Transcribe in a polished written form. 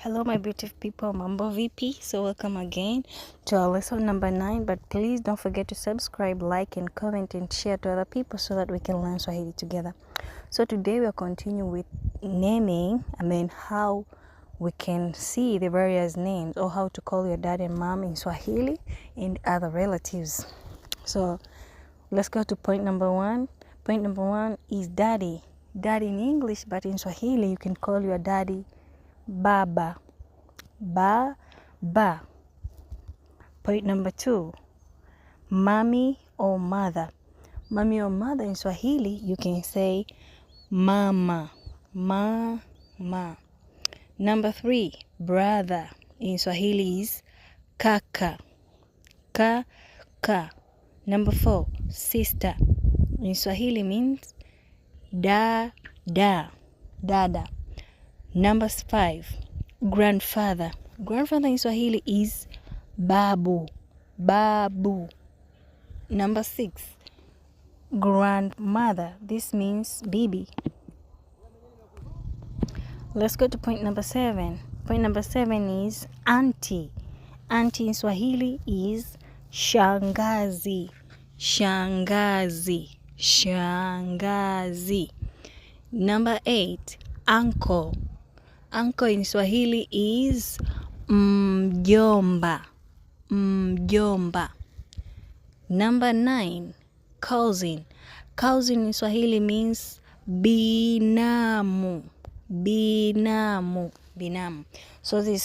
Hello my beautiful people, mambo vipi? So welcome again to our lesson number 9, but please don't forget to subscribe, like and comment and share to other people so that we can learn Swahili together. So today we'll continue with naming, how we can see the various names or how to call your dad and mom in Swahili and other relatives. So let's go to point number 1. Point number 1 is daddy. Daddy in English, but in Swahili you can call your daddy baba. Ba. Point number 2, mommy or mother. Mommy or mother in Swahili you can say mama. Mama. Number 3, brother in Swahili is kaka. Kaka. Number 4, sister in Swahili means dada. Number 5, grandfather. Grandfather in Swahili is babu. Number 6, grandmother. This means bibi. Let's go to point number 7. Point number 7 is auntie. Auntie in Swahili is shangazi. Number 8, uncle. Uncle in Swahili is mjomba. Number 9, cousin. Cousin in Swahili means binamu. So this is